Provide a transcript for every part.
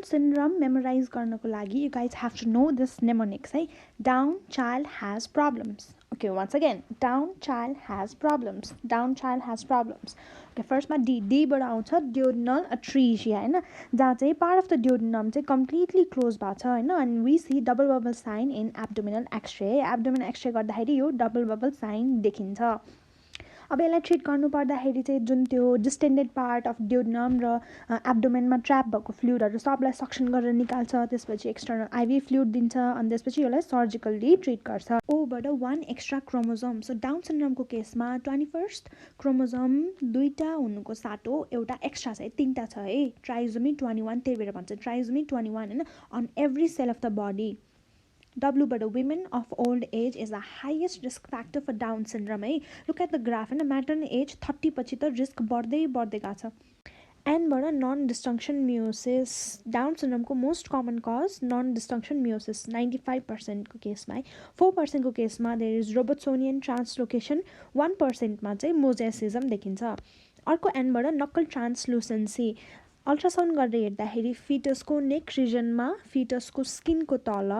Down syndrome memorize गर्नको लागि you guys have to know this mnemonics है. Down child has problems. Okay, once again down child has problems. Down child has problems. Okay, फर्स्टमा डीबाट आउँछ ड्युडेनल अट्रिजिया होइन, जहाँ चाहिँ पार्ट अफ द ड्युडेनम चाहिँ कम्प्लिटली क्लोज भएको छ होइन. अनि V C double bubble sign in abdominal X-ray. Abdominal X-ray गर्दाखेरि यो डबल बबल साइन देखिन्छ. अब यसलाई ट्रिट गर्नुपर्दाखेरि चाहिँ जुन त्यो डिस्टेन्डेड पार्ट अफ ड्युडेनम र एब्डोमेनमा ट्र्याप भएको फ्लुइडहरू सबलाई सक्सन गरेर निकाल्छ. त्यसपछि एक्सटर्नल आइभी फ्लुइड दिन्छ अनि त्यसपछि यसलाई सर्जिकल्ली ट्रिट गर्छ. ओबाट 1 एक्स्ट्रा क्रोमोजोम. सो डाउन सिन्ड्रोमको केसमा 21st क्रोमोजोम 2टा हुनुको साटो एउटा एक्स्ट्रा छ है, 3टा छ है. ट्राइजोमी 21 त्यही भएर भन्छ ट्राइजोमी 21 होइन, on every cell of the body. W women of old age is the highest risk factor for Down syndrome है. Look at the graph होइन, maternal age 30 पछि त रिस्क बढ्दै गएको छ. एनबाट नन डिस्टङ्सन मियोसिस. डाउन सिन्ड्रोमको most common cause non disjunction meiosis 95%को केसमा है. 4%को केसमा देयर इज रोबोट्सोनियन ट्रान्सलोकेसन. 1%मा चाहिँ मोजेसिजम देखिन्छ. अर्को एनबाट नक्कल ट्रान्सलुसेन्सी. अल्ट्रासाउन्ड गरेर हेर्दाखेरि फिटसको नेक रिजनमा फिटसको स्किनको तल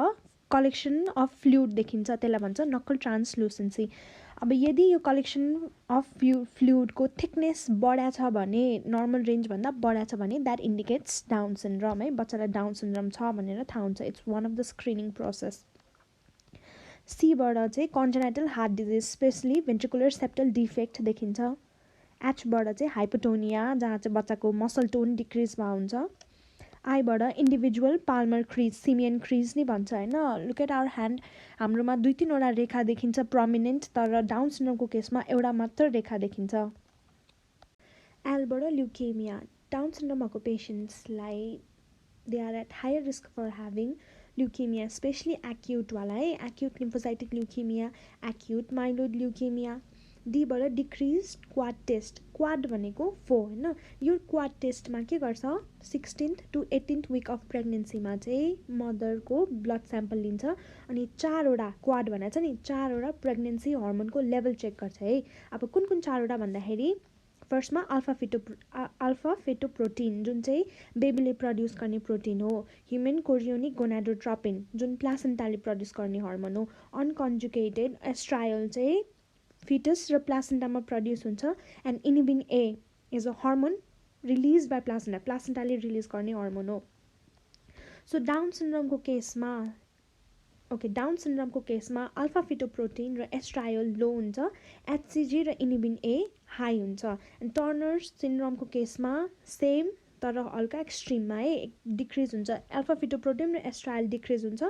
कलेक्सन अफ फ्लुइड देखिन्छ, त्यसलाई भन्छ नक्कल ट्रान्सलुसेन्सी. अब यदि यो कलेक्सन अफ फ्लुइडको थिकनेस बढा छ भने, नर्मल रेन्जभन्दा बढा छ भने द्याट इन्डिकेट्स डाउन सिन्ड्रोम है. बच्चालाई डाउन सिन्ड्रोम छ भनेर थाहा हुन्छ. It's one of the screening process. सीबाट चाहिँ congenital heart disease especially ventricular septal defect देखिन्छ. एचबाट चाहिँ हाइपोटोनिया, जहाँ चाहिँ बच्चाको मसल टोन डिक्रिज भएको हुन्छ. आईबाट individual palmar crease, simian crease नि भन्छ होइन. लुक एट आवर ह्यान्ड, हाम्रोमा 2-3वटा रेखा देखिन्छ प्रोमिनेन्ट, तर डाउन सिन्ड्रोमको केसमा एउटा मात्र रेखा देखिन्छ. एलबाट ल्युकेमिया. डाउन सिन्ड्रोम भएको पेसेन्ट्सलाई they are at higher risk for having leukaemia, especially एक्युटवाला है. Acute lymphocytic leukaemia, acute myeloid leukaemia. डीबाट डिक्रिज क्वाड टेस्ट. क्वाड भनेको 4 होइन. यो क्वाड टेस्टमा के गर्छ, 16th to 18th week of प्रेग्नेन्सीमा चाहिँ मदरको ब्लड स्याम्पल लिन्छ अनि 4वटा क्वाड भनेको छ नि, 4वटा प्रेग्नेन्सी हर्मोनको लेभल चेक गर्छ है. अब कुन कुन 4वटा भन्दाखेरि फर्स्टमा अल्फा फेटोप्रोटिन जुन चाहिँ बेबीले प्रड्युस गर्ने प्रोटिन हो. ह्युमन कोरियोनिक गोनाडोट्रोपिन जुन प्लासेन्टाले प्रड्युस गर्ने हर्मोन हो. अनकन्जुगेटेड एस्ट्रायल चाहिँ फिटस र प्लासेन्टामा प्रड्युस हुन्छ. And inhibin A is a hormone release by प्लासेन्टाले रिलिज गर्ने हर्मोन हो. सो डाउन सिन्ड्रोमको केसमा अल्फा फिटोप्रोटिन र एस्ट्रायल लो हुन्छ. एचसिजी र इनिबिन ए हाई हुन्छ. एन्ड टर्नर सिन्ड्रोमको केसमा सेम तर हल्का एक्सट्रिममा है, डिक्रिज हुन्छ. अल्फा फिटोप्रोटिन र एस्ट्रायल डिक्रिज हुन्छ.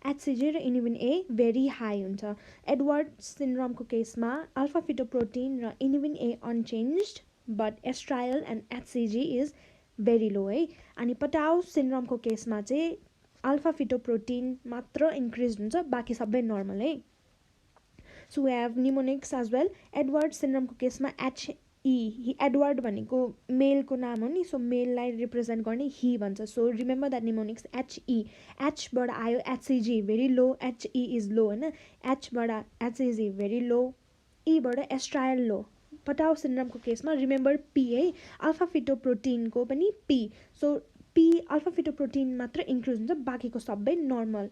एचसिजी र इनिबिन ए भेरी हाई हुन्छ. एडवर्ड सिन्ड्रोमको केसमा अल्फा फिटोप्रोटिन र inhibin A unchanged but estriol and HCG is very low है. अनि पटाउ सिन्ड्रोमको केसमा चाहिँ अल्फा फिटोप्रोटिन मात्र इन्क्रिज हुन्छ, बाँकी सबै नर्मल है. So we have mnemonics as well. Edward सिन्ड्रोमको केसमा एडवर्ड भनेको मेलको नाम हो नि, सो मेललाई रिप्रेजेन्ट गर्ने ही भन्छ. सो रिमेम्बर द्याट निमोनिक्स एचबाट आयो hCG very low, H E is low होइन. एचबाट एचसिजी भेरी लो, ईबाट एस्ट्रायल लो. पटाउ सिन्ड्रोमको केसमा रिमेम्बर पी है, अल्फा फिटोप्रोटिनको पनि P. So P alpha fetoprotein मात्र इन्क्रिज हुन्छ, बाँकीको सबै नर्मल.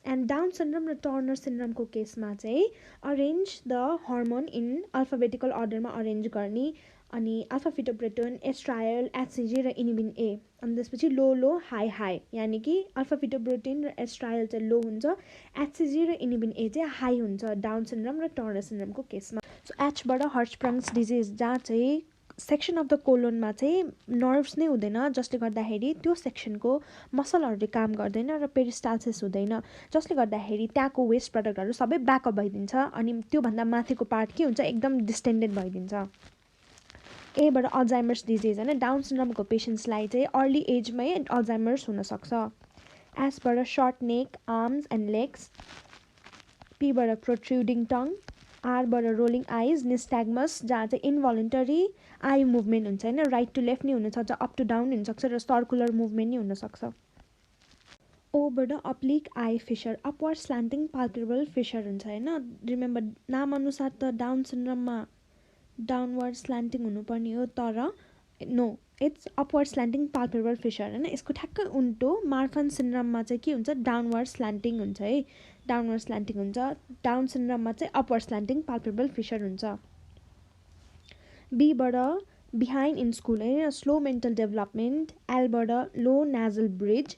एन्ड डाउन सिन्ड्रोम र टर्नर सिन्ड्रोमको केसमा चाहिँ arrange the hormone in alphabetical अर्डरमा अरेन्ज गर्ने. अनि अल्फा फिटोप्रोटिन, एस्ट्रायल, एचसिजी र इनिबिन ए. अनि त्यसपछि लो हाई, यानि कि अल्फा फिटोप्रोटिन र एस्ट्रायल चाहिँ लो हुन्छ, एचसिजी र इनिबिन ए चाहिँ हाई हुन्छ डाउन सिन्ड्रोम र टर्नर सिन्ड्रोमको केसमा. सो एचबाट हर्ट्सप्रङ्स डिजिज, जहाँ चाहिँ सेक्सन अफ द कोलोनमा चाहिँ नर्भ्स नै हुँदैन, जसले गर्दाखेरि त्यो सेक्सनको मसलहरूले काम गर्दैन र पेरिस्टाल्सिस हुँदैन, जसले गर्दाखेरि त्यहाँको वेस्ट प्रडक्टहरू सबै ब्याकअप भइदिन्छ. अनि त्योभन्दा माथिको पार्ट के हुन्छ, एकदम डिस्टेन्डेड भइदिन्छ. एबाट अल्जाइमर्स डिजिज होइन. डाउन सिन्ड्रोमको पेसेन्ट्सलाई चाहिँ अर्ली एजमै अल्जाइमर्स हुनसक्छ. एसबाट short neck, arms and legs. पीबाट प्रोट्रुडिङ टङ. आरबाट रोलिङ आइज, निस्ट्याग्मस, जहाँ चाहिँ इन्भोलन्टरी आई मुभमेन्ट हुन्छ होइन, राइट टु लेफ्ट नै हुनसक्छ, अप टु डाउन हुनसक्छ र सर्कुलर मुभमेन्ट नै हुनसक्छ. ओबाट oblique eye fissure, upward slanting palpebral fissure हुन्छ होइन. रिमेम्बर नामअनुसार त डाउन सिन्ड्रोममा डाउनवर्ड स्लान्टिङ हुनुपर्ने हो, तर no, it's upward slanting palpebral fissure होइन यसको ठ्याक्कै उल्टो मार्फन सिन्ड्रोममा चाहिँ के हुन्छ डाउनवर्ड स्ल्यान्टिङ हुन्छ है डाउनवर्ड स्ल्यान्टिङ हुन्छ डाउन सिन्ड्रोममा चाहिँ अपवर्ड स्ल्यान्टिङ पाल्पेब्रल फिसर हुन्छ बीबाट बिहाइन्ड इन स्कुल होइन स्लो मेन्टल डेभलपमेन्ट एलबाट लो नेजल ब्रिज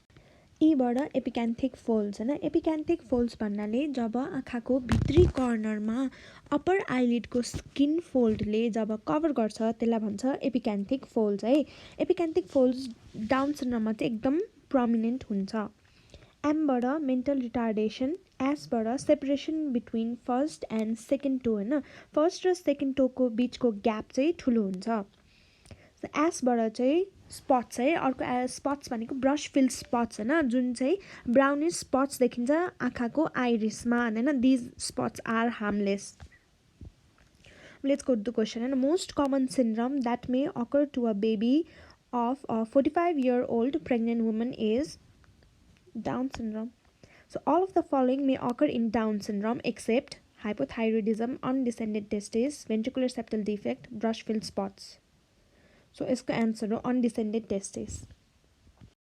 ईबाट एपिक्यान्थिक फोल्ड्स होइन एपिक्यान्थिक फोल्ड्स भन्नाले जब आँखाको भित्री कर्नरमा अप्पर आइलिडको स्किन फोल्डले जब कभर गर्छ त्यसलाई भन्छ एपिक्यान्थिक फोल्ड्स है एपिक्यान्थिक फोल्ड्स डाउन सिन्ड्रोममा चाहिँ एकदम प्रोमिनेन्ट हुन्छ एमबाट मेन्टल रिटार्डेसन एसबाट separation between first and second toe होइन फर्स्ट र सेकेन्ड टोको बिचको ग्याप चाहिँ ठुलो हुन्छ एसबाट चाहिँ स्पट्स है अर्को स्पट्स भनेको ब्रस फिल स्पट्स होइन जुन चाहिँ ब्राउनिस स्पट्स देखिन्छ आँखाको आइरिसमा होइन these spots are harmless let's go to the question होइन most common syndrome that may occur to a baby of a 45-year-old pregnant woman is Down syndrome. So all of the following may occur in Down syndrome except hypothyroidism, undescended testes, ventricular septal defect, brush filled spots. So इसको answer हो undescended testes.